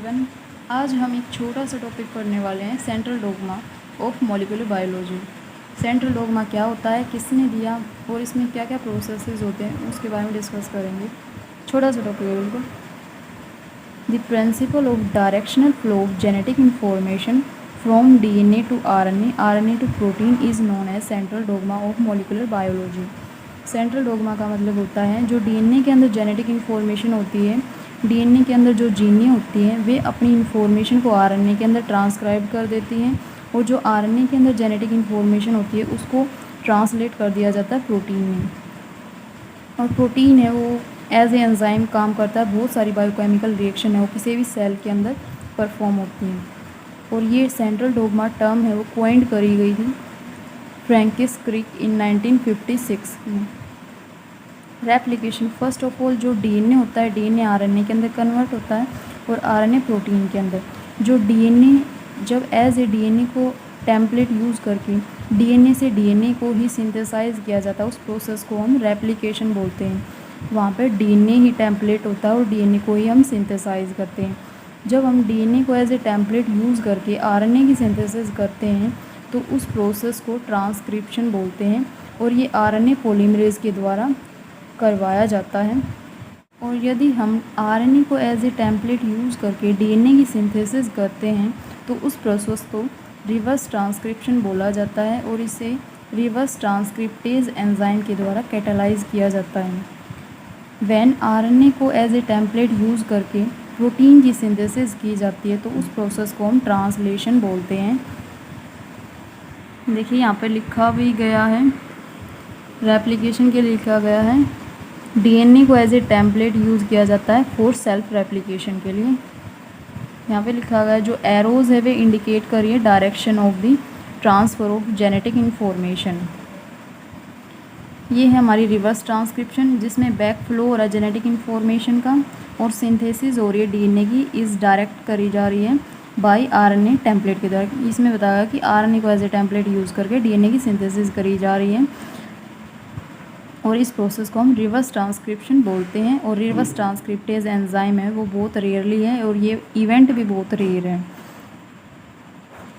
Everyone. आज हम एक छोटा सा टॉपिक पढ़ने वाले हैं, central dogma of molecular biology. Central dogma क्या होता है, किसने दिया और इसमें क्या क्या प्रोसेसेस होते हैं, उसके बारे में डिस्कस करेंगे। छोटा सा टॉपिक है बिल्कुल। The principle of directional flow of genetic information from DNA to RNA to protein is known as central dogma of molecular biology. Central dogma का मतलब होता है जो DNA के अंदर जेनेटिक इन्फॉर्मेशन होती है, DNA के अंदर जो जीनें होती हैं वे अपनी इन्फॉर्मेशन को RNA के अंदर ट्रांसक्राइब कर देती हैं, और जो RNA के अंदर जेनेटिक इन्फॉर्मेशन होती है उसको ट्रांसलेट कर दिया जाता है प्रोटीन में। और प्रोटीन है वो एज ए एंजाइम काम करता है। बहुत सारी बायोकेमिकल रिएक्शन है वो किसी भी सेल के अंदर परफॉर्म होती हैं। और ये सेंट्रल डोग्मा टर्म है वो कॉइंड करी गई थी फ्रैंकिस क्रिक इन 1956 में। रेप्लिकेशन, फर्स्ट ऑफ ऑल जो DNA होता है, DNA RNA के अंदर कन्वर्ट होता है और RNA प्रोटीन के अंदर। जो DNA जब एज ए DNA को टेम्पलेट यूज़ करके DNA से DNA को ही सिंथेसाइज किया जाता है, उस प्रोसेस को हम रेप्लिकेशन बोलते हैं। वहाँ पर DNA ही टेम्पलेट होता है और DNA को ही हम सिंथेसाइज करते हैं। जब हम DNA को एज ए टेम्पलेट यूज़ करके RNA की सिंथेसिस करते हैं तो उस प्रोसेस को ट्रांसक्रिप्शन बोलते हैं, और ये RNA पॉलीमरेज के द्वारा करवाया जाता है। और यदि हम RNA को एज ए टेम्पलेट यूज़ करके DNA की सिंथेसिस करते हैं तो उस प्रोसेस को रिवर्स ट्रांसक्रिप्शन बोला जाता है, और इसे रिवर्स ट्रांसक्रिप्टेज एंजाइम के द्वारा कैटालाइज किया जाता है। व्हेन RNA को एज ए टेम्पलेट यूज़ करके प्रोटीन की सिंथेसिस की जाती है तो उस प्रोसेस को हम ट्रांसलेशन बोलते हैं। देखिए यहाँ पे लिखा भी गया है, रेप्लिकेशन के लिए लिखा गया है DNA को एज ए टेम्पलेट यूज़ किया जाता है फॉर सेल्फ रेप्लिकेशन के लिए। यहाँ पे लिखा गया है जो एरोज़ है वे इंडिकेट करिए direction of the transfer of genetic information. ये है हमारी रिवर्स ट्रांसक्रिप्शन जिसमें बैक फ्लो हो रहा है जेनेटिक इन्फॉर्मेशन का, और सिंथेसिस हो रही है DNA की, इस डायरेक्ट करी जा रही है बाय RNA टेम्पलेट के द्वारा। इसमें बताया कि RNA को एज ए टेम्पलेट यूज़ करके DNA की सिंथेसिस करी जा रही है, और इस प्रोसेस को हम रिवर्स ट्रांसक्रिप्शन बोलते हैं। और रिवर्स ट्रांसक्रिप्टेज एंजाइम है वो बहुत रेयरली है और ये इवेंट भी बहुत रेयर है।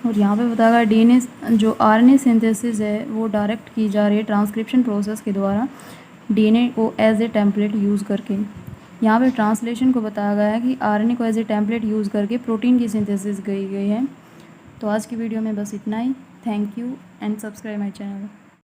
और यहाँ पे बताया गया DNA जो RNA सिंथेसिस है वो डायरेक्ट की जा रही है ट्रांसक्रिप्शन प्रोसेस के द्वारा DNA को एज ए टेम्पलेट यूज़ करके। यहाँ पे ट्रांसलेशन को बताया गया है कि RNA को एज ए टेम्पलेट यूज़ करके प्रोटीन की सिंथेसिस की गई है। तो आज की वीडियो में बस इतना ही। Thank you and subscribe my channel.